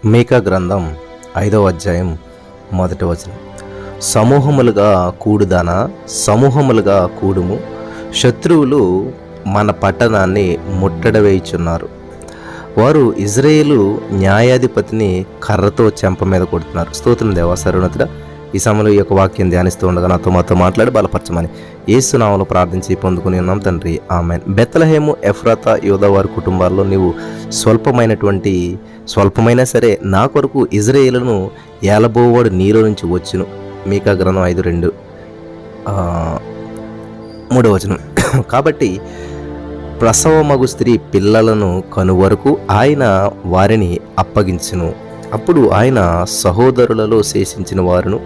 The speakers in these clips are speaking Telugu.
మీకా గ్రంథం 5వ అధ్యాయం 1వ వచనం. సమూహములుగా కూడుదానా, సమూహములుగా కూడుము, శత్రువులు మన పట్టణాన్ని ముట్టడవేయుచున్నారు. వారు ఇజ్రాయేలు న్యాయాధిపతిని కర్రతో చెంప మీద కొడుతున్నారు. స్తోత్రం దేవా సర్వోన్నతుడా. ఈ సమయంలో ఈ యొక్క వాక్యం ధ్యానిస్తూ ఉండగా మాతో మాట్లాడి బలపరచమని యేసు నామములో ప్రార్థించి పొందుకుని ఉన్నాం తండ్రి, ఆమేన్. బెత్లెహేము, ఎఫ్రాతా, యూదా వారి కుటుంబాల్లో నీవు స్వల్పమైనా సరే నా కొరకు ఇజ్రాయేలును ఏలబోవాడు నీలో నుంచి వచ్చును. మీకా గ్రంథం 5:2 3వ వచనం. కాబట్టి ప్రసవమగు స్త్రీ పిల్లలను కనువరకు ఆయన వారిని అప్పగించును. అప్పుడు ఆయన సహోదరులలో శేషించిన వారును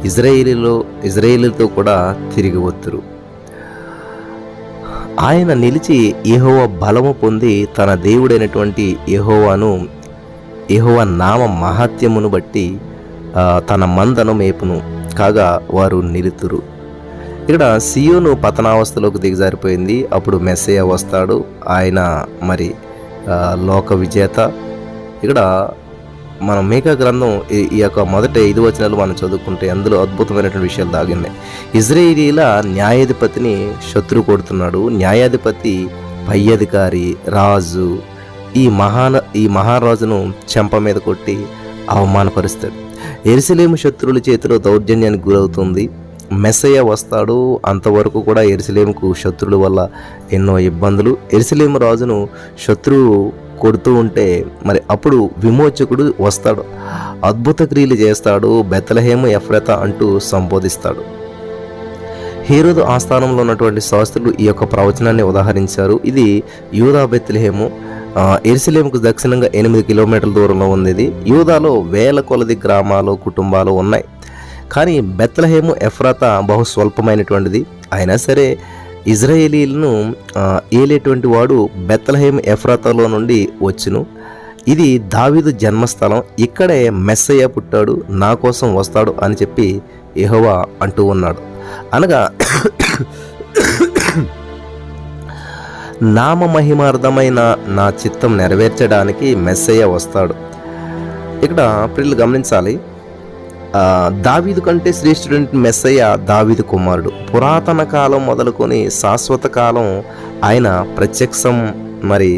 ఇజ్రాయేలీలతో కూడా తిరిగి వత్తురు. ఆయన నిలిచి యెహోవా బలము పొంది తన దేవుడైనటువంటి యెహోవా నామ మహాత్యమును బట్టి తన మందను మేపును కాగా వారు నిలుతురు. ఇక్కడ సియోను పతనావస్థలోకి దిగజారిపోయింది. అప్పుడు మెస్సయ్య వస్తాడు. ఆయన మరి లోక విజేత. ఇక్కడ మనం మీకా గ్రంథం ఈ యొక్క మొదటి 5 వచనాలు మనం చదువుకుంటే అందులో అద్భుతమైనటువంటి విషయాలు దాగిన్నాయి. ఇజ్రాయేలీల న్యాయాధిపతిని శత్రువు కొడుతున్నాడు. న్యాయాధిపతి పై అధికారి రాజు ఈ మహారాజును చెంప మీద కొట్టి అవమానపరుస్తాడు. యెరూషలేము శత్రువుల చేతిలో దౌర్జన్యానికి గురవుతుంది. మెస్సయ్య వస్తాడు. అంతవరకు కూడా యెరూషలేముకు శత్రువుల వల్ల ఎన్నో ఇబ్బందులు. యెరూషలేము రాజును శత్రువు కొడుతూ ఉంటే మరి అప్పుడు విమోచకుడు వస్తాడు, అద్భుత క్రియలు చేస్తాడు. బెత్లెహేము ఎఫ్రాతా అంటూ సంబోధిస్తాడు. హేరోదు ఆస్థానంలో ఉన్నటువంటి శాస్త్రులు ఈ యొక్క ప్రవచనాన్ని ఉదాహరించారు. ఇది యూదా బెత్లెహేము యెరూషలేముకు దక్షిణంగా 8 కిలోమీటర్ల దూరంలో ఉంది. ఇది యూదాలో వేల కొలది గ్రామాలు, కుటుంబాలు ఉన్నాయి. కానీ బెత్లెహేము ఎఫ్రాతా బహు స్వల్పమైనటువంటిది. అయినా సరే ఇజ్రాయేలీలను ఏలేటువంటి వాడు బెత్లెహేము ఎఫ్రాతాలో నుండి వచ్చును. ఇది దావీదు జన్మస్థలం. ఇక్కడే మెస్సయ్య పుట్టాడు, నా కోసం వస్తాడు అని చెప్పి యెహోవా అంటూ ఉన్నాడు. అనగా నామ మహిమార్థమైన నా చిత్తం నెరవేర్చడానికి మెస్సయ్య వస్తాడు. ఇక్కడ ప్రియులు గమనించాలి, దావీదు కంటే శ్రేష్ఠుడంటే మెస్సయ్య దావీదు కుమారుడు. పురాతన కాలం మొదలుకొని శాశ్వత కాలం ఆయన ప్రత్యక్షం మరి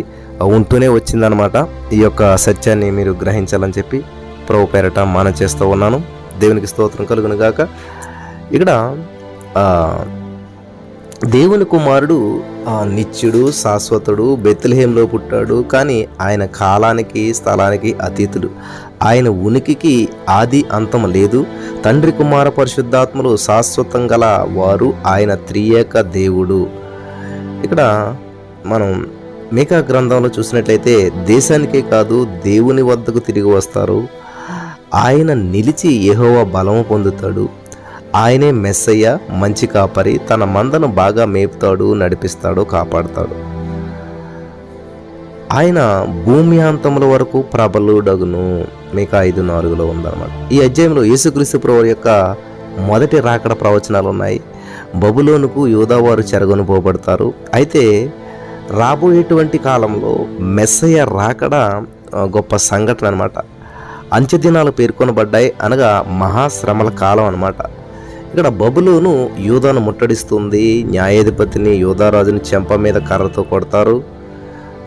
ఉంటూనే వచ్చిందనమాట. ఈ యొక్క సత్యాన్ని మీరు గ్రహించాలని చెప్పి ప్రభు పేరట మనం చేస్తూ ఉన్నాను. దేవునికి స్తోత్రం కలుగును గాక. ఇక్కడ దేవుని కుమారుడు నిత్యుడు, శాశ్వతుడు, బెత్లెహేంలో పుట్టాడు. కానీ ఆయన కాలానికి స్థలానికి అతీతుడు. ఆయన ఉనికికి ఆది అంతం లేదు. తండ్రి, కుమార, పరిశుద్ధాత్మలు శాశ్వతం గల వారు. ఆయన త్రియేక దేవుడు. ఇక్కడ మనం మీకా గ్రంథంలో చూసినట్లయితే దేశానికే కాదు దేవుని వద్దకు తిరిగి వస్తారు. ఆయన నిలిచి యెహోవా బలము పొందుతాడు. ఆయనే మెస్సయ్య, మంచి కాపరి. తన మందను బాగా మేపుతాడు, నడిపిస్తాడు, కాపాడుతాడు. ఆయన భూమి అంతముల వరకు ప్రబలుడగును. మీకా 5:4 ఉందన్నమాట. ఈ అధ్యాయంలో యేసుక్రీస్తు ప్రభువు యొక్క మొదటి రాకడ ప్రవచనాలు ఉన్నాయి. బబులోనుకు యూదావారు చెరగొని పోబడతారు. అయితే రాబోయేటువంటి కాలంలో మెస్సయ్య రాకడ గొప్ప సంఘటన అనమాట. అంత్యదినాలు పేర్కొనబడ్డాయి. అనగా మహాశ్రమల కాలం అనమాట. ఇక్కడ బబులోను యూదాను ముట్టడిస్తుంది. న్యాయాధిపతిని యూదారాజుని చెంప మీద కర్రతో కొడతారు.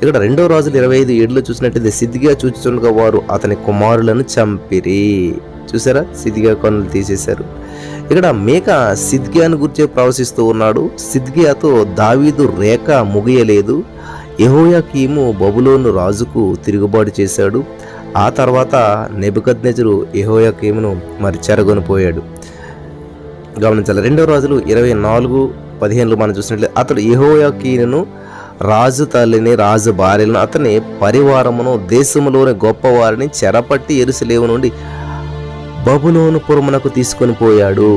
ఇక్కడ 2వ రాజులు 25:7 చూసినట్టయితే సిద్కియా చూచుచుండగా వారు అతని కుమారులను చంపిరి. చూసారా, సిద్కియా కన్నులు తీసేశారు. ఇక్కడ మీకా సిద్కియాను గురించి ప్రవశిస్తూ ఉన్నాడు. సిద్కియాతో దావీదు రేఖ ముగియలేదు. యెహోయాకీము బబులోను రాజుకు తిరుగుబాటు చేశాడు. ఆ తర్వాత నెబుకద్నెజరు యెహోయాకీమును మరి చెరగొనిపోయాడు. గమనించాలి. 2వ రాజులు 24:15 మనం చూసినట్లయితే అతడు యెహోయాకీనును, రాజు తల్లిని, రాజు భార్యలను, అతని పరివారమును, దేశములోని గొప్పవారిని చెరపట్టి యెరూషలేము నుండి బబులోను పురమునకు తీసుకొని పోయాడు.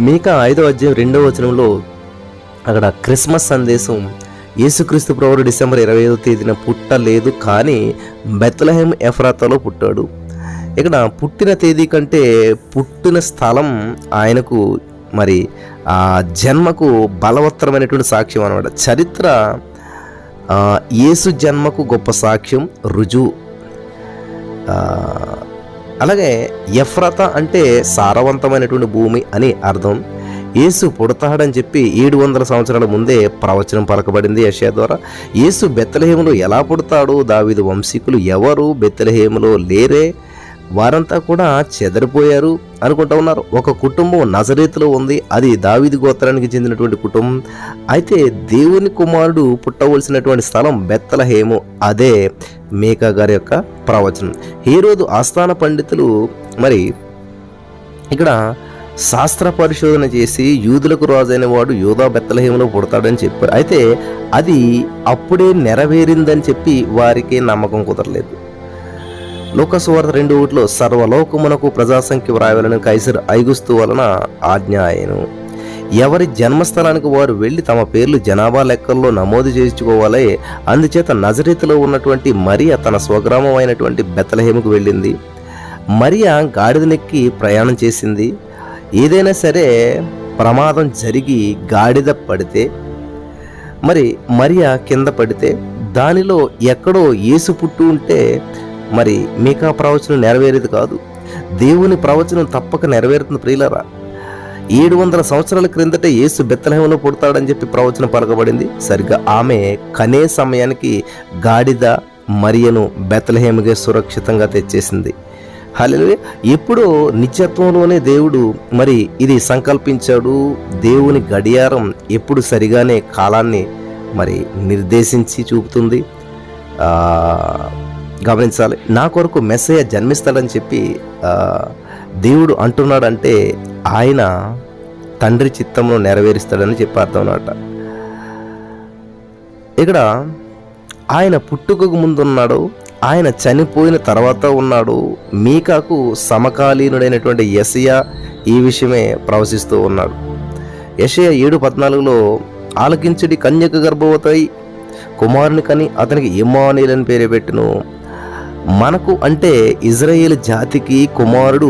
మీకా 5వ అధ్యాయం 2వ వచనంలో అక్కడ క్రిస్మస్ సందేశం. యేసుక్రీస్తు ప్రభువు డిసెంబర్ 25వ తేదీన పుట్టలేదు, కానీ బెత్లెహేము ఎఫ్రాతాలో పుట్టాడు. ఇక్కడ పుట్టిన తేదీ కంటే పుట్టిన స్థలం ఆయనకు మరి ఆ జన్మకు బలవత్తరమైనటువంటి సాక్ష్యం అనమాట. చరిత్ర యేసు జన్మకు గొప్ప సాక్ష్యం, రుజువు. అలాగే ఎఫ్రత అంటే సారవంతమైనటువంటి భూమి అని అర్థం. యేసు పుడతాడని చెప్పి 700 సంవత్సరాల ముందే ప్రవచనం పలకబడింది యెషయా ద్వారా. యేసు బెత్లెహేములో ఎలా పుడతాడు? దావీదు వంశీకులు ఎవరు బెత్లెహేములో లేరే, వారంతా కూడా చెదరిపోయారు అనుకుంటూ ఉన్నారు. ఒక కుటుంబం నజరేతులో ఉంది, అది దావీదు గోత్రానికి చెందినటువంటి కుటుంబం. అయితే దేవుని కుమారుడు పుట్టవలసినటువంటి స్థలం బెత్లెహేము, అదే మీకా గారి యొక్క ప్రవచనం. హేరోదు ఆస్థాన పండితులు మరి ఇక్కడ శాస్త్ర పరిశోధన చేసి యూదులకు రాజైన వాడు యూదా బెత్లెహేములో పుడతాడని చెప్పారు. అయితే అది అప్పుడే నెరవేరిందని చెప్పి వారికి నమ్మకం కుదరలేదు. లూకాసు వార్త 2:1 సర్వలోకమునకు ప్రజాసంఖ్య వ్రాయాలని కైసరు ఐగుస్తు వలన ఆజ్ఞ ఆయను. ఎవరి జన్మస్థలానికి వారు వెళ్ళి తమ పేర్లు జనాభా లెక్కల్లో నమోదు చేయించుకోవాలి. అందుచేత నజరేతులో ఉన్నటువంటి మరియా తన స్వగ్రామం అయినటువంటి బెత్లెహేముకు వెళ్ళింది. మరియా గాడిదనెక్కి ప్రయాణం చేసింది. ఏదైనా సరే ప్రమాదం జరిగి గాడిద పడితే, మరి మరియా కింద పడితే దానిలో ఎక్కడో యేసు పుట్టు ఉంటే మరి మీకా ప్రవచనం నెరవేరేది కాదు. దేవుని ప్రవచనం తప్పక నెరవేరుతుంది ప్రియులారా. 700 సంవత్సరాల క్రిందటే యేసు బెత్లెహేములో పుడతాడని చెప్పి ప్రవచనం పలకబడింది. సరిగ్గా ఆమె కనే సమయానికి గాడిద మరియను బెత్లెహేముగా సురక్షితంగా తెచ్చేసింది. హల్లెలూయా. ఎప్పుడో నిత్యత్వంలోనే దేవుడు మరి ఇది సంకల్పించాడు. దేవుని గడియారం ఎప్పుడు సరిగానే కాలాన్ని మరి నిర్దేశించి చూపుతుంది. గమనించాలి. నా కొరకు మెస్సయ్య జన్మిస్తాడని చెప్పి దేవుడు అంటున్నాడంటే ఆయన తండ్రి చిత్తంలో నెరవేరుస్తాడని చెప్పి అర్థం అన్నమాట. ఇక్కడ ఆయన పుట్టుకకు ముందున్నాడు, ఆయన చనిపోయిన తర్వాత ఉన్నాడు. మీకాకు సమకాలీనుడైనటువంటి యెషయా ఈ విషయమే ప్రవశిస్తూ ఉన్నాడు. యెషయా 7:14 ఆలకించుడి, కన్యక గర్భవతి కుమారుని కని అతనికి ఇమ్మానుయేలు అని పేరు పెట్టును. మనకు అంటే ఇజ్రాయేల్ జాతికి కుమారుడు,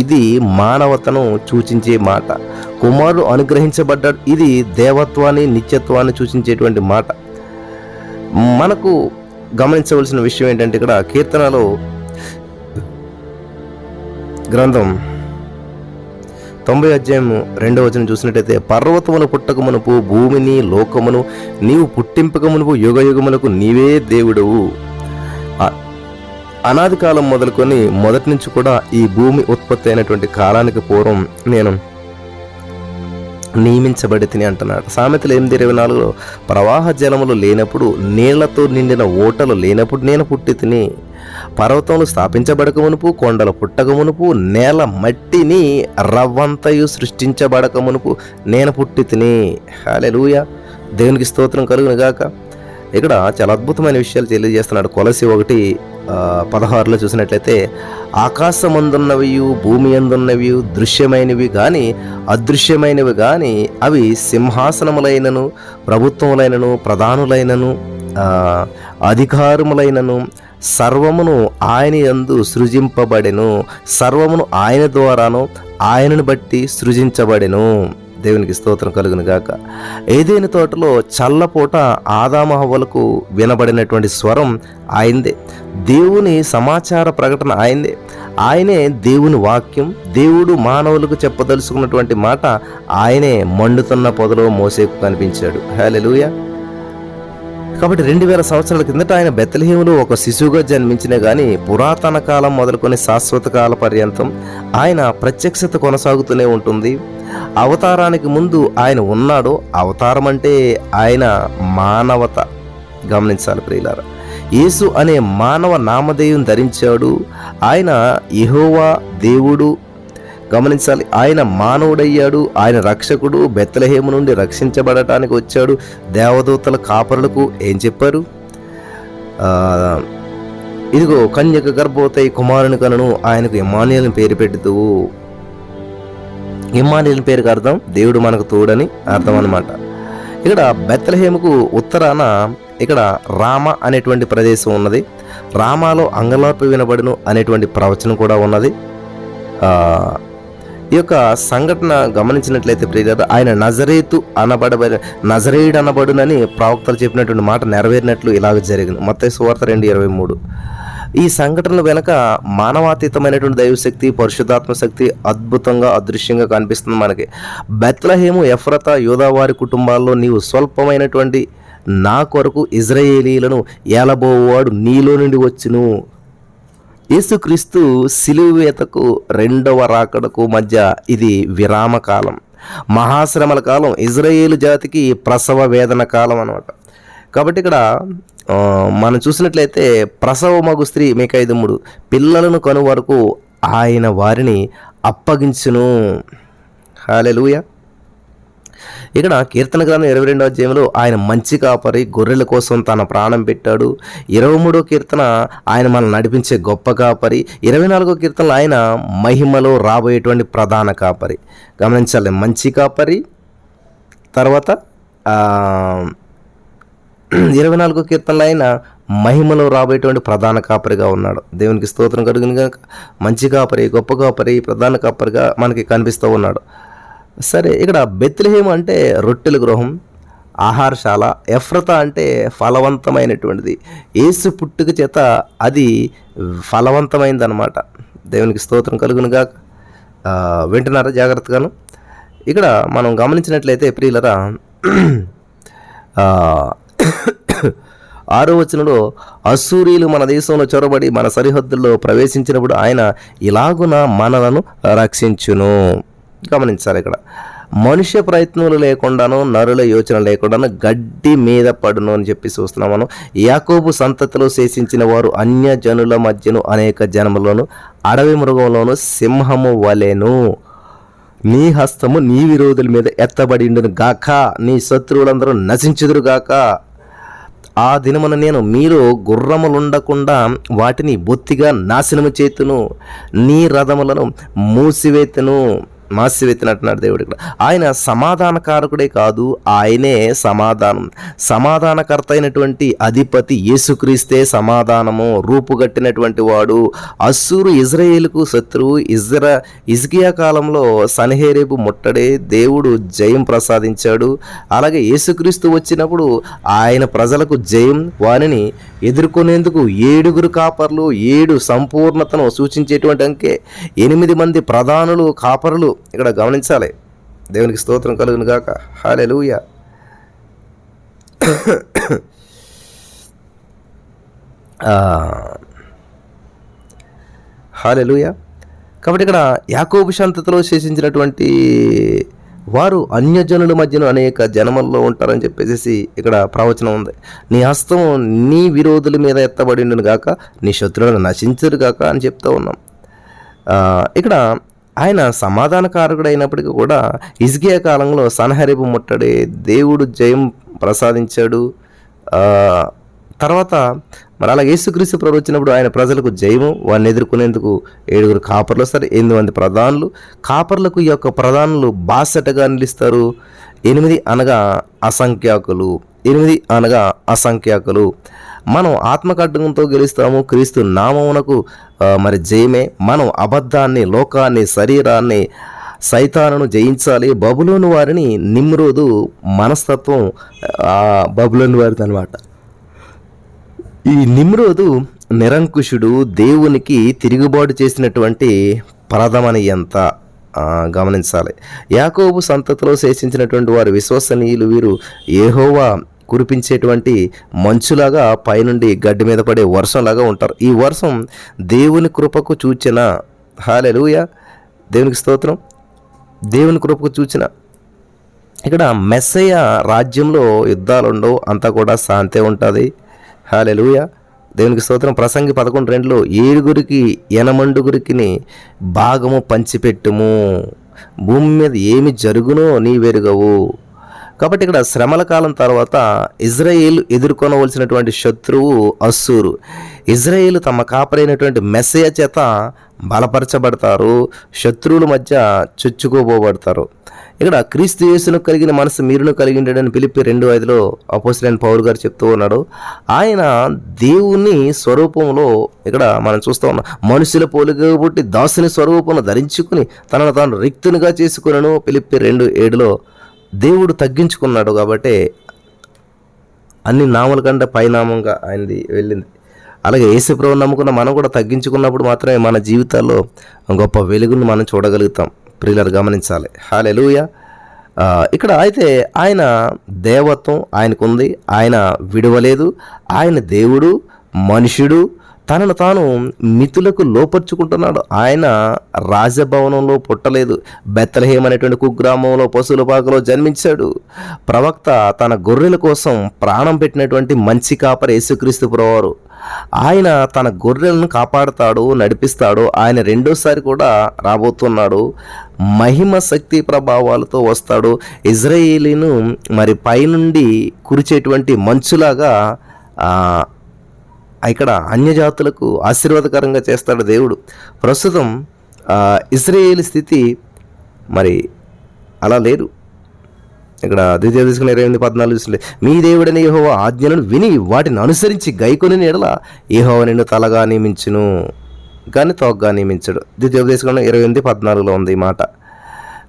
ఇది మానవతను సూచించే మాట. కుమారుడు అనుగ్రహించబడ్డాడు, ఇది దేవత్వాన్ని నిత్యత్వాన్ని సూచించేటువంటి మాట. మనకు గమనించవలసిన విషయం ఏంటంటే ఇక్కడ కీర్తనలో గ్రంథం 90:2 చూసినట్టయితే పర్వతమును పుట్టక మునుపు భూమిని లోకమును నీవు పుట్టింపక మునుపు యుగ యుగములకు నీవే దేవుడవు. అనాది కాలం మొదలుకొని మొదటి నుంచి కూడా ఈ భూమి ఉత్పత్తి అయినటువంటి కాలానికి పూర్వం నేను నియమించబడి తిని అంటున్నాడు. సామెతలు 8:24 ప్రవాహ జలములు లేనప్పుడు, నీళ్లతో నిండిన ఓటలు లేనప్పుడు నేను పుట్టి తిని, పర్వతములు స్థాపించబడక మునుపు, కొండలు పుట్టక మునుపు, నేల మట్టిని రవ్వంతయు సృష్టించబడక మునుపు నేను పుట్టి తిని. హల్లెలూయా. దేవునికి స్తోత్రం కలుగును గాక. ఇక్కడ చాలా అద్భుతమైన విషయాలు తెలియజేస్తున్నాడు. కొలసి 1:16 చూసినట్లయితే ఆకాశమందున్నవి భూమి అందున్నవి దృశ్యమైనవి కానీ అదృశ్యమైనవి కానీ అవి సింహాసనములైనను ప్రభుత్వములైనను ప్రధానులైనను అధికారములైనను సర్వమును ఆయన యందు సృజింపబడెను. సర్వమును ఆయన ద్వారాను ఆయనను బట్టి సృజించబడెను. దేవునికి స్తోత్రం కలుగును గాక. ఏదైనా తోటలో చల్లపూట ఆదాము హవ్వలకు వినబడినటువంటి స్వరం ఆయనదే. దేవుని సమాచార ప్రకటన ఆయనదే. ఆయనే దేవుని వాక్యం. దేవుడు మానవులకు చెప్పదలుచుకున్నటువంటి మాట ఆయనే మండుతున్న పొదలో మోసేకు కనిపించాడు. హల్లెలూయా. కాబట్టి 2000 సంవత్సరాల కిందట ఆయన బెత్లెహేములో ఒక శిశువుగా జన్మించిన గాని పురాతన కాలం మొదలుకొని శాశ్వత కాల పర్యంతం ఆయన ప్రత్యక్షత కొనసాగుతూనే ఉంటుంది. అవతారానికి ముందు ఆయన ఉన్నాడు. అవతారం అంటే ఆయన మానవత. గమనించాలి ప్రియులారా. యేసు అనే మానవ నామధేయం ధరించాడు. ఆయన యెహోవా దేవుడు. గమనించాలి. ఆయన మానవుడయ్యాడు. ఆయన రక్షకుడు. బెత్లెహేము నుండి రక్షించబడటానికి వచ్చాడు. దేవదూతల కాపరులకు ఏం చెప్పారు? ఇదిగో కన్యక గర్భవతి కుమారుని కనును, ఆయనకు ఇమ్మానుయేలు పేరు పెట్టుదువు. ఇమ్మానుయేలు పేరుకి అర్థం దేవుడు మనకు తోడని అర్థం అన్నమాట. ఇక్కడ బెత్లెహేముకు ఉత్తరాన ఇక్కడ రామ అనేటువంటి ప్రదేశం ఉన్నది. రామాలో అంగలార్పు వినబడును అనేటువంటి ప్రవచనం కూడా ఉన్నది. ఈ యొక్క సంఘటన గమనించినట్లయితే ప్రియులారా, ఆయన నజరేయుడు అనబడునని ప్రవక్తలు చెప్పినటువంటి మాట నెరవేరినట్లు ఇలాగ జరిగింది. మత్తయి సువార్త 2:23. ఈ సంఘటనల వెనక మానవాతీతమైనటువంటి దైవశక్తి, పరిశుద్ధాత్మ శక్తి అద్భుతంగా అదృశ్యంగా కనిపిస్తుంది మనకి. బెత్లెహేము, ఎఫ్రతా, యూదావారి కుటుంబాల్లో నీవు స్వల్పమైనటువంటి నా కొరకు ఇజ్రాయేలీలను ఏలబోవాడు నీలో నుండి వచ్చును. యేసుక్రీస్తు సిలువేతకు రెండవ రాకడకు మధ్య ఇది విరామకాలం, మహాశ్రమల కాలం, ఇజ్రాయేలు జాతికి ప్రసవ వేదన కాలం అన్నమాట. కాబట్టి ఇక్కడ మనం చూసినట్లయితే ప్రసవమగు స్త్రీ మీకా 5:3 పిల్లలను కను వరకు ఆయన వారిని అప్పగించును. హల్లెలూయా. ఇక్కడ కీర్తన గ్రంథం 22వ అధ్యాయంలో ఆయన మంచి కాపరి, గొర్రెల కోసం తన ప్రాణం పెట్టాడు. 23వ కీర్తన ఆయన మనల్ని నడిపించే గొప్ప కాపరి. 24వ కీర్తనలో ఆయన మహిమలో రాబోయేటువంటి ప్రధాన కాపరి. గమనించాలి, మంచి కాపరి. తర్వాత 24వ కీర్తనలో ఆయన మహిమలో రాబోయేటువంటి ప్రధాన కాపరిగా ఉన్నాడు. దేవునికి స్తోత్రం కలుగును గాక. మంచి కాపరి, గొప్ప కాపరి, ప్రధాన కాపరిగా మనకి కనిపిస్తూ ఉన్నాడు. సరే, ఇక్కడ బెత్లెహేము అంటే రొట్టెల గృహం, ఆహారశాల. ఎఫ్రతా అంటే ఫలవంతమైనటువంటిది. యేసు పుట్టుక చేత అది ఫలవంతమైందనమాట. దేవునికి స్తోత్రం కలుగునుగా. వింటున్నారా జాగ్రత్తగాను? ఇక్కడ మనం గమనించినట్లయితే ప్రియులరా, 6వ వచనంలో అశ్షూరీయులు మన దేశంలో చొరబడి మన సరిహద్దుల్లో ప్రవేశించినప్పుడు ఆయన ఇలాగున మనలను రక్షించును. గమనించాలి, ఇక్కడ మనుష్య ప్రయత్నాలు లేకుండాను, నరుల యోచన లేకుండాను గడ్డి మీద పడును అని చెప్పి చూస్తున్నాం మనం. యాకోబు సంతతిలో శేషించిన వారు అన్య జనుల మధ్యను అనేక జనములను అడవి మృగంలోను సింహము వలెను. నీ హస్తము నీ విరోధుల మీద ఎత్తబడిండును గాక, నీ శత్రువులందరూ నశించుదురు గాక. ఆ దినమున నేను మీరు గుర్రములుండకుండా వాటిని బొత్తిగా నాశనము చేతును, నీ రథములను మాసివెత్తినట్టున్నాడు దేవుడు. ఇక్కడ ఆయన సమాధానకారకుడే కాదు, ఆయనే సమాధానకర్త అయినటువంటి అధిపతి. యేసుక్రీస్తే సమాధానము రూపుగట్టినటువంటి వాడు. అశ్షూరు ఇజ్రాయేలుకు శత్రువు. హిజ్కియా కాలంలో సన్హెరీబు ముట్టడే దేవుడు జయం ప్రసాదించాడు. అలాగే యేసుక్రీస్తు వచ్చినప్పుడు ఆయన ప్రజలకు జయం. వారిని ఎదుర్కొనేందుకు 7 కాపర్లు, 7 సంపూర్ణతను సూచించేటువంటి అంకె, 8 మంది ప్రధానులు, కాపరులు. ఇక్కడ గమనించాలి. దేవునికి స్తోత్రం కలుగును గాక. హల్లెలూయా. హల్లెలూయా. కాబట్టి ఇక్కడ యాకోబు సంతతిలో శేషించినటువంటి వారు అన్యజనుల మధ్యన అనేక జనముల్లో ఉంటారని చెప్పేసి ఇక్కడ ప్రవచనం ఉంది. నీ హస్తం నీ విరోధుల మీద ఎత్తబడిండును గాక, నీ శత్రువులను నశించరు గాక అని చెప్తూ ఉన్నాం. ఇక్కడ ఆయన సమాధానకారకుడు అయినప్పటికీ కూడా హిజ్కియా కాలంలో సన్హెరీబు ముట్టడి దేవుడు జయం ప్రసాదించాడు. తర్వాత మరి అలా యేసుక్రీస్తు ప్రభు వచ్చినప్పుడు ఆయన ప్రజలకు జయము. వారిని ఎదుర్కొనేందుకు 7 కాపర్లు వస్తారు, 8 మంది ప్రధానులు. కాపర్లకు ఈ యొక్క ప్రధానులు బాసటగా నిలుస్తారు. 8 అనగా అసంఖ్యాకులు. మనం ఆత్మకడ్డంతో గెలుస్తాము. క్రీస్తు నామమునకు మరి జయమే. మనం అబద్ధాన్ని, లోకాన్ని, శరీరాన్ని, సైతానును జయించాలి. బబులోను వారిని నిమ్రోదు మనస్తత్వం బబులోను వారిది అనమాట. ఈ నిమ్రోదు నిరంకుశుడు, దేవునికి తిరుగుబాటు చేసినటువంటి ప్రథమనియంత. గమనించాలి. యాకోబు సంతతిలో శేషించినటువంటి వారు విశ్వసనీయులు. వీరు యెహోవా కురిపించేటువంటి మంచులాగా, పైనుండి గడ్డి మీద పడే వర్షంలాగా ఉంటారు. ఈ వర్షం దేవుని కృపకు సూచన. హల్లెలూయా. దేవునికి స్తోత్రం. దేవుని కృపకు సూచన. ఇక్కడ మెస్సయ్య రాజ్యంలో యుద్ధాలు ఉండవు, అంతా కూడా శాంతే ఉంటుంది. హల్లెలూయా. దేవునికి స్తోత్రం. ప్రసంగి 11:2 7 8 భాగము పంచిపెట్టుము, భూమి మీద ఏమి జరుగునో నీ వెరుగవు. కాబట్టి ఇక్కడ శ్రమల కాలం తర్వాత ఇజ్రాయేల్ ఎదుర్కొనవలసినటువంటి శత్రువు అస్సూరు. ఇజ్రాయేల్ తమ కాపరైనటువంటి మెస్సయ చేత బలపరచబడతారు, శత్రువుల మధ్య చొచ్చుకోబోబడతారు. ఇక్కడ క్రీస్తు యేసును కలిగిన మనసు మీరును కలిగి ఉండడని ఫిలిప్పీ 2:5 అపోస్తలుడైన పౌలు గారు చెప్తూ ఉన్నాడు. ఆయన దేవుని స్వరూపంలో ఇక్కడ మనం చూస్తూ ఉన్నాం, మనుషుల పోలిక పుట్టి దాసుని స్వరూపమును ధరించుకుని తనను తాను రిక్తునిగా చేసుకునను ఫిలిప్పీ 2:7 దేవుడు తగ్గించుకున్నాడు. కాబట్టి అన్ని నామల కంటే పైనామంగా ఆయనది వెళ్ళింది. అలాగే యేసుప్రభువును నమ్ముకున్న మనం కూడా తగ్గించుకున్నప్పుడు మాత్రమే మన జీవితాల్లో గొప్ప వెలుగును మనం చూడగలుగుతాం. ప్రియులారు గమనించాలి. హల్లెలూయా. ఇక్కడ అయితే ఆయన దేవత్వం ఆయనకుంది, ఆయన విడవలేదు, ఆయన దేవుడు, మనుష్యుడు, తనను తాను మితులకు లోపరుచుకుంటున్నాడు. ఆయన రాజభవనంలో పుట్టలేదు, బెత్లెహేమ్ అనేటువంటి కుగ్రామంలో పశువుల పాకలో జన్మించాడు. ప్రవక్త తన గొర్రెల కోసం ప్రాణం పెట్టినటువంటి మంచి కాపరి యేసుక్రీస్తు ప్రభువారు. ఆయన తన గొర్రెలను కాపాడుతాడు, నడిపిస్తాడు. ఆయన రెండోసారి కూడా రాబోతున్నాడు, మహిమ శక్తి ప్రభావాలతో వస్తాడు. ఇజ్రాయేలీను మరి పైనుండి కురిచేటువంటి మంచులాగా ఇక్కడ అన్యజాతులకు ఆశీర్వాదకరంగా చేస్తాడు దేవుడు. ప్రస్తుతం ఇజ్రాయేల్ స్థితి మరి అలా లేదు. ఇక్కడ ద్వితీయోపదేశకాండం 28:14 చూస్తే, మీ దేవుడైన యెహోవా ఆజ్ఞలను విని వాటిని అనుసరించి గైకొని ఎడల యెహోవా నిన్ను తలగా నియమించును కానీ తోకగా నియమించడు. ద్వితీయోపదేశకాండం 28:14 ఉంది ఈ మాట.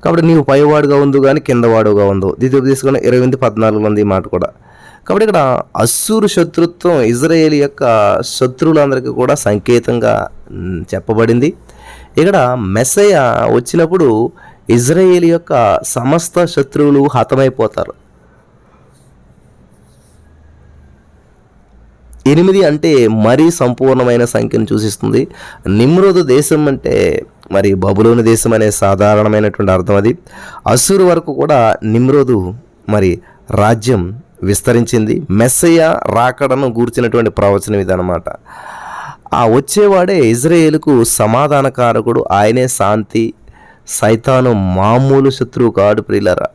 కాబట్టి నీవు పైవాడుగా ఉండు కానీ కిందవాడుగా ఉండు. ద్వితీయోపదేశకాండం 28:14 ఉంది ఈ మాట కూడా. కాబట్టి ఇక్కడ అస్సూరు శత్రుత్వం ఇజ్రాయేల్ యొక్క శత్రువులందరికీ కూడా సంకేతంగా చెప్పబడింది. ఇక్కడ మెస్సయ వచ్చినప్పుడు ఇజ్రాయేల్ యొక్క సమస్త శత్రువులు హతమైపోతారు. 8 అంటే మరీ సంపూర్ణమైన సంఖ్యను సూచిస్తుంది. నిమ్రోదు దేశం అంటే మరి బబులోను దేశం అనే సాధారణమైనటువంటి అర్థం అది. అస్సూరు వరకు కూడా నిమ్రోదు మరి రాజ్యం విస్తరించింది. మెస్సయ రాకడను గూర్చినటువంటి ప్రవచనం ఇదన్నమాట. ఆ వచ్చేవాడే ఇజ్రాయేలుకు సమాధానకారకుడు, ఆయనే శాంతి. సైతాను మామూలు శత్రువు కాడు ప్రియులారా.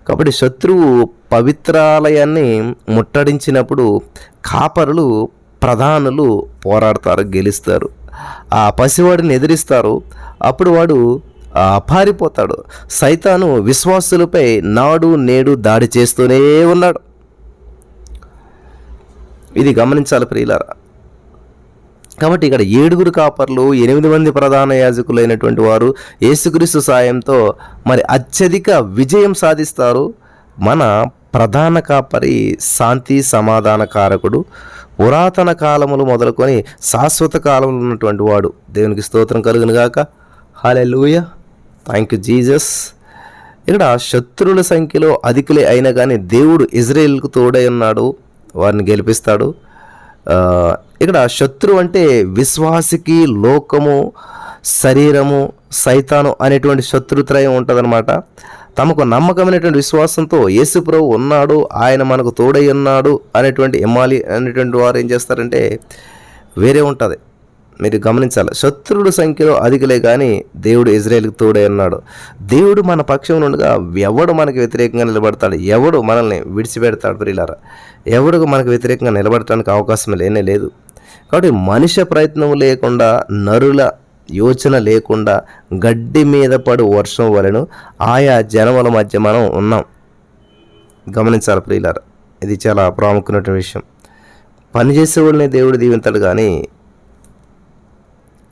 కాబట్టి శత్రువు పవిత్రాలయాన్ని ముట్టడించినప్పుడు కాపరులు, ప్రధానులు పోరాడతారు, గెలుస్తారు. ఆ పసివాడిని ఎదిరిస్తారు. అప్పుడు వాడు పారిపోతాడు. సైతాను విశ్వాసులపై నాడు నేడు దాడి చేస్తూనే ఉన్నాడు. ఇది గమనించాలి ప్రియులారా. కాబట్టి ఇక్కడ 7 కాపర్లు, 8 మంది ప్రధాన యాజకులైనటువంటి వారు యేసుక్రీస్తు సాయంతో మరి అత్యధిక విజయం సాధిస్తారు. మన ప్రధాన కాపరి శాంతి సమాధాన కారకుడు, పురాతన కాలములు మొదలుకొని శాశ్వత కాలంలో ఉన్నటువంటి వాడు. దేవునికి స్తోత్రం కలుగును గాక. హల్లెలూయా. Thank you Jesus. ఇక్కడ శత్రువుల సంఖ్యలో అధికులే అయినా కానీ దేవుడు ఇజ్రాయేల్కు తోడై ఉన్నాడు, వారిని గెలిపిస్తాడు. ఇక్కడ శత్రువు అంటే విశ్వాసికి లోకము, శరీరము, సైతాను అనేటువంటి శత్రుత్రయం ఉంటుందన్నమాట. తమకు నమ్మకమైనటువంటి విశ్వాసంతో యేసు ప్రభువు ఉన్నాడు, ఆయన మనకు తోడై ఉన్నాడు అనేటువంటి ఎమ్మాలి అనేటువంటి వారు ఏం చేస్తారంటే వేరే ఉంటుంది. మీరు గమనించాలి. శత్రువుల సంఖ్యలో అధికులే కానీ దేవుడు ఇజ్రాయేల్కి తోడై ఉన్నాడు. దేవుడు మన పక్షం నుండిగా ఎవడు మనకు వ్యతిరేకంగా నిలబడతాడు? ఎవడు మనల్ని విడిచిపెడతాడు? ప్రియులారా, ఎవడు మనకు వ్యతిరేకంగా నిలబడటానికి అవకాశం లేనే లేదు. కాబట్టి మనిషి ప్రయత్నం లేకుండా, నరుల యోచన లేకుండా గడ్డి మీద పడు వర్షం వలెను ఆయా జనముల మధ్య మనం ఉన్నాం. గమనించాలి ప్రియులారా, ఇది చాలా ప్రాముఖ్యమైన విషయం. పనిచేసేవాళ్ళని దేవుడు దీవించాడు కానీ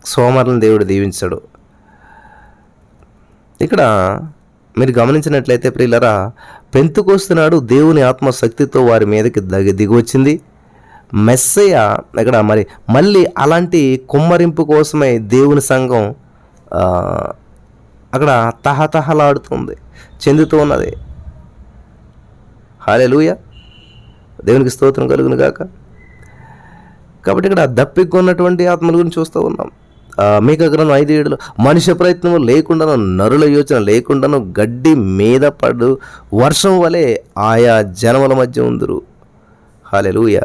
సోమరులను దేవుడు దీవించాడు. ఇక్కడ మీరు గమనించినట్లయితే ప్రియులారా, పెంతుకొస్తున్నాడు దేవుని ఆత్మశక్తితో వారి మీదకి దిగొచ్చింది. మెస్సయ ఇక్కడ మరి మళ్ళీ అలాంటి కుమ్మరింపు కోసమై దేవుని సంఘం అక్కడ తహతహలాడుతుంది, చెందుతూ ఉన్నది. హల్లెలూయా. దేవునికి స్తోత్రం కలుగును గాక. కాబట్టి ఇక్కడ దప్పికొన్నటువంటి ఆత్మల గురించి చూస్తూ ఉన్నాం. మీకా గ్రంథం 5:7 మనుష్య ప్రయత్నం లేకుండాను, నరుల యోచన లేకుండాను గడ్డి మీద పడు వర్షం వలె ఆయా జనముల మధ్య ఉందురు. హల్లెలూయా.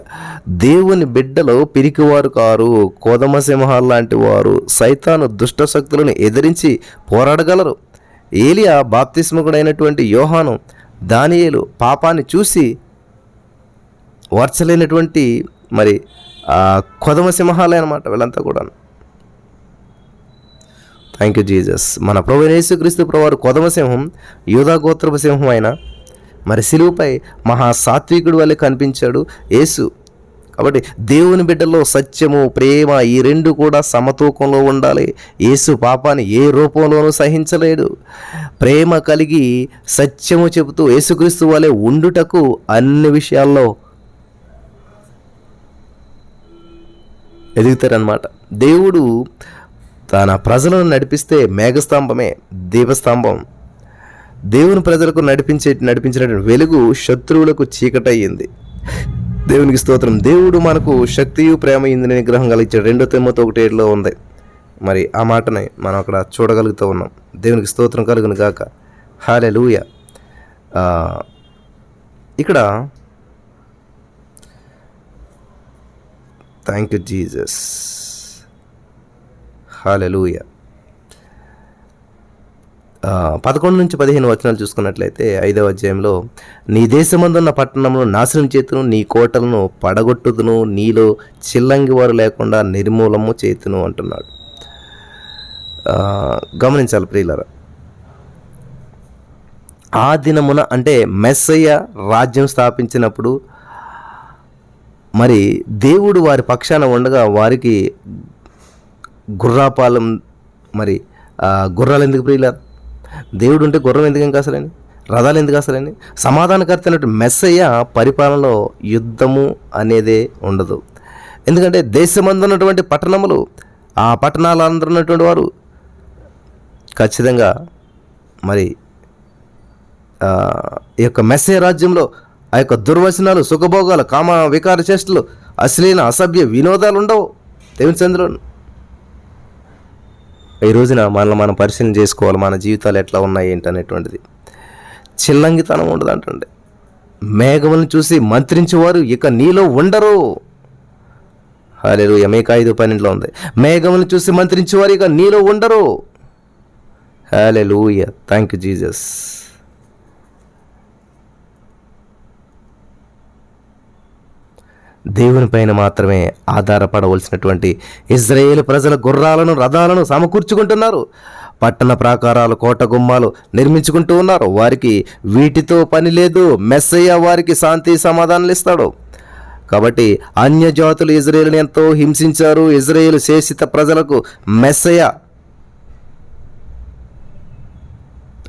దేవుని బిడ్డలు పిరికివారు కారు, కోదమ సింహాలు లాంటి వారు. సైతాను దుష్ట శక్తులను ఎదిరించి పోరాడగలరు. ఏలియా బాప్తిస్మకుడైనటువంటి యోహాను దానియేలు పాపాన్ని చూసి వర్చలేనటువంటి మరి కొదమ సింహాలే అనమాట వీళ్ళంతా కూడా. Thank you Jesus. మన ప్రభువైన యేసుక్రీస్తు ప్రభువారు కొదమ సింహం, యూదా గోత్రపు సింహం అయిన మరి సిలువపై మహాసాత్వికుడు వల్లే కనిపించాడు యేసు. కాబట్టి దేవుని బిడ్డల్లో సత్యము, ప్రేమ ఈ రెండు కూడా సమతూకంలో ఉండాలి. యేసు పాపాన్ని ఏ రూపంలోనూ సహించలేడు. ప్రేమ కలిగి సత్యము చెబుతూ యేసుక్రీస్తు వలె ఉండుటకు అన్ని విషయాల్లో ఎదుగుతారనమాట. దేవుడు తన ప్రజలను నడిపిస్తే మేఘస్తంభమే దీపస్తంభం. దేవుని ప్రజలకు నడిపించినటువంటి వెలుగు శత్రువులకు చీకటయ్యింది. దేవునికి స్తోత్రం. దేవుడు మనకు శక్తియు ప్రేమ ఇందుని నిగ్రహం కలిగించాడు. 2 తిమోతి 1:7 ఉంది. మరి ఆ మాటని మనం అక్కడ చూడగలుగుతూ ఉన్నాం. దేవునికి స్తోత్రం కలుగును గాక. హల్లెలూయా. ఇక్కడ థ్యాంక్ యూ జీసస్. హల్లెలూయా. 11 నుంచి 15 వచనాలు చూసుకున్నట్లయితే 5వ అధ్యాయంలో, నీ దేశమందున్న పట్టణంలో నాశనం చేతును, నీ కోటలను పడగొట్టుదును, నీలో చిల్లంగి వారు లేకుండా నిర్మూలము చేతును అంటున్నాడు. గమనించాలి ప్రియులారా, ఆ దినమున అంటే మెస్సయ్య రాజ్యం స్థాపించినప్పుడు మరి దేవుడు వారి పక్షాన ఉండగా వారికి గుర్రాపాలం, మరి గుర్రాలు ఎందుకు ప్రియులారా? దేవుడు ఉంటే గుర్రం ఎందుకు ఇంకా అసలని, రథాలు ఎందుకు అసలని? సమాధానకర్త అయినట్టు మెస్సయ్య పరిపాలనలో యుద్ధము అనేదే ఉండదు. ఎందుకంటే దేశమందు ఉన్నటువంటి పట్టణములు, ఆ పట్టణాలు అందరూ ఉన్నటువంటి వారు ఖచ్చితంగా మరి ఈ యొక్క మెస్సయ్య రాజ్యంలో ఆ యొక్క దుర్వచనాలు, సుఖభోగాలు, కామ వికార చేష్టలు, అశ్లీల అసభ్య వినోదాలు ఉండవు దేవుని సందులో. ఈ రోజున మనల్ని మనం పరిశీలన చేసుకోవాలి, మన జీవితాలు ఎట్లా ఉన్నాయి ఏంటి అనేటువంటిది. చిల్లంగితనం ఉండదు అంటండి. మేఘములను చూసి మంత్రించేవారు ఇక నీలో ఉండరు. హల్లెలూయా. మీకా 5:12 ఉంది. మేఘములను చూసి మంత్రించేవారు ఇక నీలో ఉండరు. హల్లెలూయా. Thank you Jesus. దేవుని పైన మాత్రమే ఆధారపడవలసినటువంటి ఇజ్రాయేలు ప్రజల గుర్రాలను, రథాలను సమకూర్చుకుంటున్నారు. పట్టణ ప్రాకారాలు, కోట గుమ్మాలు నిర్మించుకుంటూ ఉన్నారు. వారికి వీటితో పని లేదు. మెస్సయ్య వారికి శాంతి సమాధానాలు ఇస్తాడు. కాబట్టి అన్యజాతులు ఇజ్రాయేలుని ఎంతో హింసించారు. ఇజ్రాయేలు శేషిత ప్రజలకు మెస్సయ్య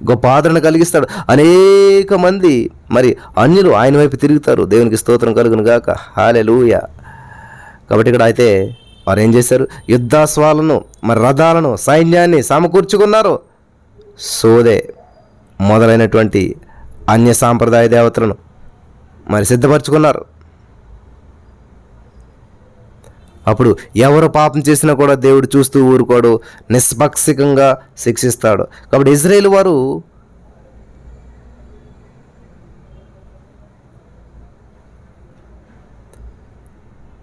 గొప్ప ఆదరణ కలిగిస్తాడు. అనేక మంది మరి అన్యులు ఆయన వైపు తిరుగుతారు. దేవునికి స్తోత్రం కలుగును గాక. హల్లెలూయా. కాబట్టి ఇక్కడ అయితే వారు ఏం చేశారు? యుద్ధాశ్వాలను, మరి రథాలను, సైన్యాన్ని సమకూర్చుకున్నారు. సోదే మొదలైనటువంటి అన్య సాంప్రదాయ దేవతలను మరి సిద్ధపరచుకున్నారు. అప్పుడు ఎవరు పాపం చేసినా కూడా దేవుడు చూస్తూ ఊరుకోడు, నిష్పక్షికంగా శిక్షిస్తాడు. కాబట్టి ఇజ్రాయేల్ వారు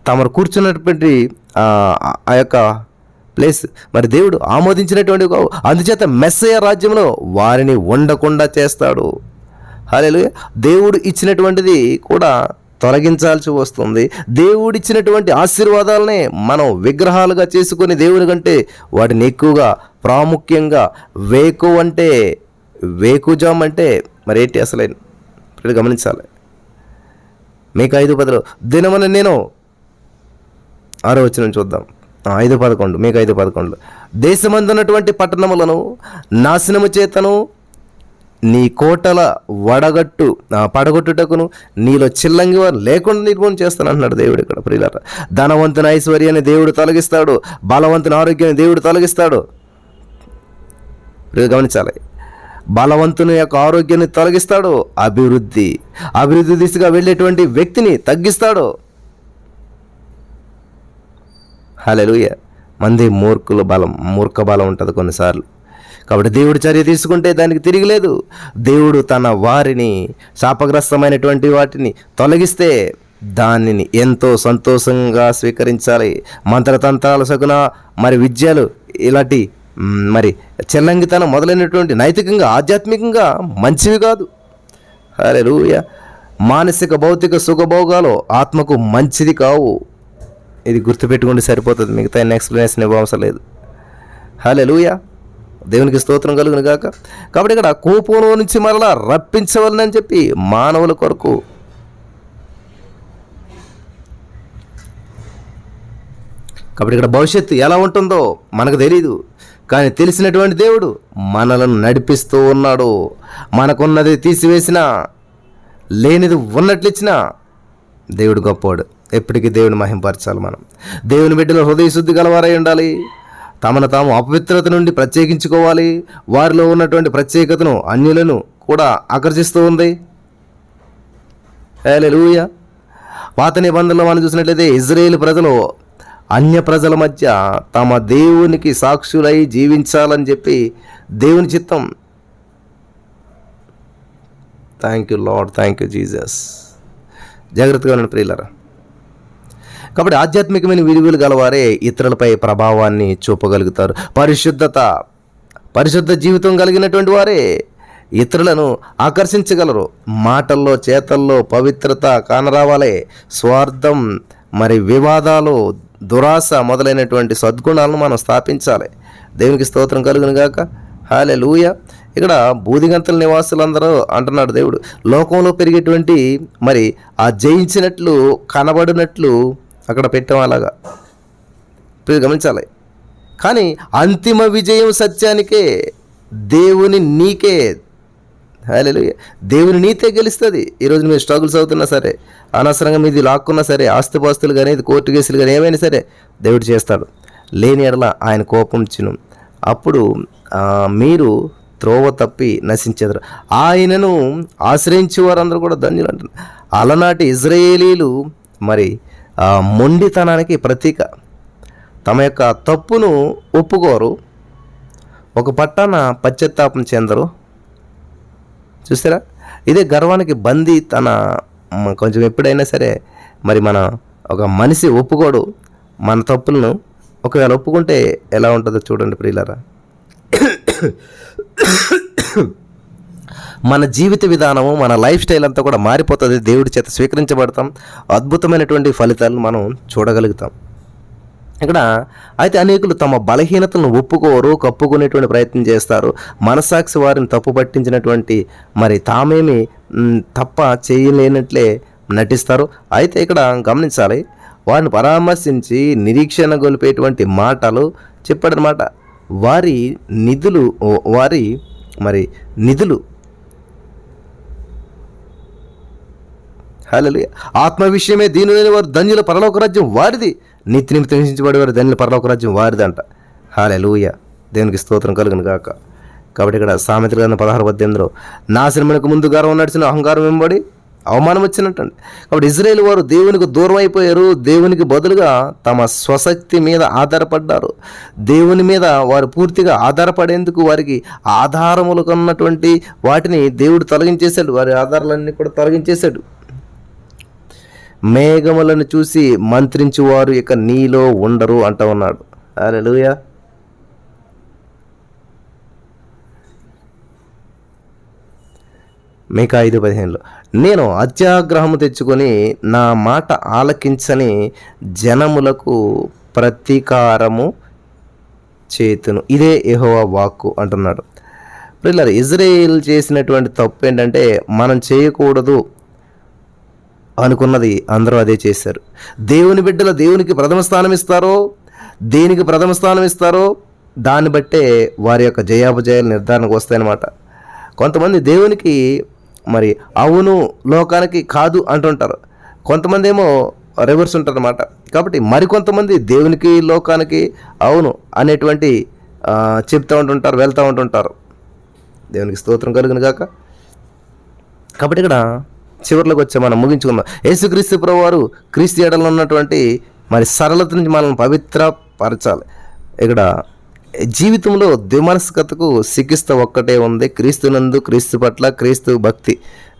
తమరు కూర్చున్నటువంటి ఆ యొక్క ప్లేస్ మరి దేవుడు ఆమోదించినటువంటి, అందుచేత మెస్సయ్య రాజ్యంలో వారిని ఉండకుండా చేస్తాడు. హల్లెలూయా. దేవుడు ఇచ్చినటువంటిది కూడా తొలగించాల్సి వస్తుంది. దేవుడిచ్చినటువంటి ఆశీర్వాదాలనే మనం విగ్రహాలుగా చేసుకొని దేవుని కంటే వాటిని ఎక్కువగా ప్రాముఖ్యంగా వేకుజాం అంటే మరి ఏంటి అసలైన గమనించాలి. మీకు 5:10 దినమని నేను 6వ వచనం చూద్దాం. 5:11 మీకు 5:11 దేశమందున్నటువంటి పట్టణములను నాశనము చేతను, నీ కోటల పడగొట్టుటకును, నీలో చిల్లంగి వారు లేకుండా నిర్మూలన చేస్తాను అంటున్నాడు దేవుడు ఇక్కడ ప్రియులారా. ధనవంతుని ఐశ్వర్యాన్ని దేవుడు తొలగిస్తాడు. బలవంతుని ఆరోగ్యాన్ని దేవుడు తొలగిస్తాడు. గమనించాలి. బలవంతుని యొక్క ఆరోగ్యాన్ని తొలగిస్తాడు. అభివృద్ధి దిశగా వెళ్ళేటువంటి వ్యక్తిని తగ్గిస్తాడు. హల్లెలూయా. మంది మూర్ఖ బలం ఉంటుంది కొన్నిసార్లు. కాబట్టి దేవుడు చర్య తీసుకుంటే దానికి తిరిగిలేదు. దేవుడు తన వారిని, శాపగ్రస్తమైనటువంటి వాటిని తొలగిస్తే దానిని ఎంతో సంతోషంగా స్వీకరించాలి. మంత్రతంత్రాలు, సగుణ మరి విద్యలు, ఇలాంటి మరి చెల్లంగితనం మొదలైనటువంటి నైతికంగా, ఆధ్యాత్మికంగా మంచివి కాదు. హల్లెలూయా. మానసిక భౌతిక సుఖభోగాలు ఆత్మకు మంచిది కావు. ఇది గుర్తుపెట్టుకుంటే సరిపోతుంది, మిగతా ఎక్స్ప్లెనేషన్ ఇవ్వవసరం లేదు. హల్లెలూయా. దేవునికి స్తోత్రం కలుగును గాక. కాబట్టి ఇక్కడ కోపంలో నుంచి మరలా రప్పించవలనని చెప్పి మానవుల కొరకు కాబట్టి ఇక్కడ భవిష్యత్తు ఎలా ఉంటుందో మనకు తెలీదు, కానీ తెలిసినటువంటి దేవుడు మనలను నడిపిస్తూ ఉన్నాడు. మనకున్నది తీసివేసినా లేనిది ఉన్నట్లు ఇచ్చినా దేవుడు గొప్పవాడు. ఎప్పటికీ దేవుని మహింపరచాలి. మనం దేవుని బిడ్డల హృదయ శుద్ధి గలవారై ఉండాలి. తమను తాము అపవిత్రత నుండి ప్రత్యేకించుకోవాలి. వారిలో ఉన్నటువంటి ప్రత్యేకతను అన్యులను కూడా ఆకర్షిస్తూ ఉంది. హల్లెలూయా. పాత నిబంధనలో మనం చూసినట్లయితే ఇజ్రాయేలు ప్రజలు అన్య ప్రజల మధ్య తమ దేవునికి సాక్షులై జీవించాలని చెప్పి దేవుని చిత్తం. Thank you lord, thank you Jesus. జాగ్రత్తగా ఉండండి ప్రియులారా. కాబట్టి ఆధ్యాత్మికమైన విలువలు గలవారే ఇతరులపై ప్రభావాన్ని చూపగలుగుతారు. పరిశుద్ధ జీవితం కలిగినటువంటి వారే ఇతరులను ఆకర్షించగలరు. మాటల్లో చేతల్లో పవిత్రత కానరావాలే. స్వార్థం, వివాదాలు, దురాశ మొదలైనటువంటి సద్గుణాలను మనం స్థాపించాలి. దేవునికి స్తోత్రం కలుగును గాక. హల్లెలూయా. ఇక్కడ బూదిగంతల నివాసులందరూ అంటున్నాడు దేవుడు, లోకంలో పెరిగేటువంటి ఆ జయించినట్లు కనబడినట్లు అక్కడ పెట్టాం. అలాగా గమనించాలి. కానీ అంతిమ విజయం సత్యానికే, దేవుని నీకే. హల్లెలూయా. దేవుని నీతే గెలుస్తుంది. ఈరోజు మీరు స్ట్రగుల్స్ అవుతున్నా సరే, అనవసరంగా మీది లాక్కున్నా సరే, ఆస్తిపాస్తులు కానీ కోర్టు కేసులు కానీ ఏమైనా సరే దేవుడు చేస్తాడు. లేని ఎడల ఆయన కోపం చిను. అప్పుడు మీరు త్రోవ తప్పి నశించెదరు. ఆయనను ఆశ్రయించే వారందరూ కూడా ధన్యులు అంటారు. అలనాటి ఇజ్రాయేలీలు మొండితనానికి ప్రతీక. తమ యొక్క తప్పును ఒప్పుకోరు, ఒక పట్టాన పశ్చాత్తాపం చెందరు. చూసారా, ఇదే గర్వానికి బందీ. కొంచెం ఎప్పుడైనా సరే మన ఒక మనిషి ఒప్పుకోడు మన తప్పులను. ఒకవేళ ఒప్పుకుంటే ఎలా ఉంటుందో చూడండి ప్రియులారా. మన జీవిత విధానము, మన లైఫ్ స్టైల్ అంతా కూడా మారిపోతుంది. దేవుడి చేత స్వీకరించబడతాం. అద్భుతమైనటువంటి ఫలితాలను మనం చూడగలుగుతాం. ఇక్కడ అయితే అనేకులు తమ బలహీనతలను ఒప్పుకోరు, కప్పుకునేటువంటి ప్రయత్నం చేస్తారు. మనసాక్షి వారిని తప్పు పట్టించినటువంటి తామేమి తప్ప చేయలేనట్లే నటిస్తారు. అయితే ఇక్కడ గమనించాలి, వారిని పరామర్శించి నిరీక్షణ గొలిపేటువంటి మాటలు చెప్పాడనమాట. వారి నిధులు హల్లెలూయా. ఆత్మ విషయమే దీనులైన వారు ధన్యుల, పరలోక రాజ్యం వారిది. నీతి నిమిత్తం హింసించబడేవారు ధన్యుల, పరలోక రాజ్యం వారిది అంట. హల్లెలూయా. దేవునికి స్తోత్రం కలుగును గాక. కాబట్టి ఇక్కడ సామెతల గ్రంథం 16:18 నాశనమునకు ముందు గర్వం నడిచిన అహంకారం వెంబడి అవమానం వచ్చినట్టండి. కాబట్టి ఇజ్రాయేల్ వారు దేవునికి దూరం అయిపోయారు. దేవునికి బదులుగా తమ స్వశక్తి మీద ఆధారపడ్డారు. దేవుని మీద వారు పూర్తిగా ఆధారపడేందుకు వారికి ఆధారములకు ఉన్నటువంటి వాటిని దేవుడు తొలగించేశాడు. వారి ఆధారాలన్నీ కూడా తొలగించేశాడు. మేఘములను చూసి మంత్రించువారు ఇక నీలో ఉండరు అంటూ ఉన్నాడు. హల్లెలూయా. మీకా 5:15 నేను అత్యాగ్రహము తెచ్చుకొని నా మాట ఆలకించని జనములకు ప్రతీకారము చేతును, ఇదే యెహోవా వాక్కు అంటున్నాడు. ప్రియులారా, ఇజ్రాయేల్ చేసినటువంటి తప్పు ఏంటంటే మనం చేయకూడదు అనుకున్నది అందరూ అదే చేశారు. దేవుని బిడ్డలు దేవునికి ప్రథమ స్థానం ఇస్తారో, దేనికి ప్రథమ స్థానం ఇస్తారో దాన్ని బట్టే వారి యొక్క జయాపజయాలు నిర్ధారణకు వస్తాయన్నమాట. కొంతమంది దేవునికి అవును, లోకానికి కాదు అంటుంటారు. కొంతమంది ఏమో రివర్స్ ఉంటారన్నమాట. కాబట్టి మరికొంతమంది దేవునికి లోకానికి అవును అనేటువంటి చెప్తూ ఉంటుంటారు, వెళ్తూ ఉంటుంటారు. దేవునికి స్తోత్రం కలుగును గాక. కాబట్టి ఇక్కడ చివరిలోకి వచ్చే మనం ముగించుకుందాం. యేసుక్రీస్తు ప్రభువారు క్రీస్తు ఎడలో ఉన్నటువంటి సరళత నుంచి మనం పవిత్రపరచాలి. ఇక్కడ జీవితంలో ద్విమనస్కతకు చికిత్స ఒక్కటే ఉంది, క్రీస్తునందు, క్రీస్తు పట్ల, క్రీస్తు భక్తి.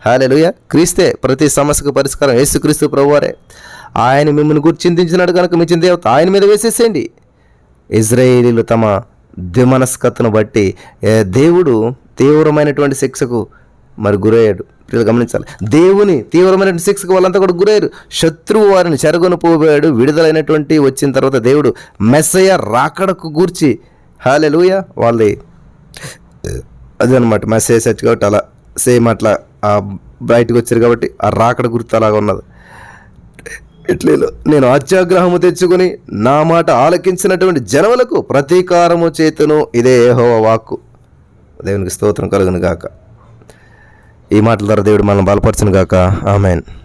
హల్లెలూయా. క్రీస్తే ప్రతి సమస్యకు పరిష్కారం. యేసుక్రీస్తు ప్రభువారే. ఆయన మిమ్మల్ని గురించి చింతించినాడు కనుక మీ చింత ఆయన మీద వేసేసేయండి. ఇజ్రాయేలీలు తమ ద్విమనస్కతను బట్టి దేవుడు తీవ్రమైనటువంటి శిక్షకు గురయ్యాడు. వీళ్ళు గమనించాలి. దేవుని తీవ్రమైన శిక్షకు వాళ్ళంతా కూడా గురయ్యారు. శత్రువు వారిని చెరగొను పోయాడు. విడుదలైనటువంటి వచ్చిన తర్వాత దేవుడు మెస్సయ్య రాకడకు గూర్చి హల్లెలూయా వాళ్ళది అదనమాట. మెస్సయ్య చర్చ్ కాబట్టి అలా సేమ్ అట్లా బయటకు వచ్చారు కాబట్టి ఆ రాకడ గుర్తు అలాగా ఉన్నది. ఇట్లీలో నేను అత్యాగ్రహము తెచ్చుకొని నా మాట ఆలకించినటువంటి జనములకు ప్రతీకారము చేతును, ఇదే యెహోవా వాక్కు. దేవునికి స్తోత్రం కలుగును గాక. ఈ మాటల ద్వారా దేవుడు మనల్ని బలపరచును గాక. ఆమేన్.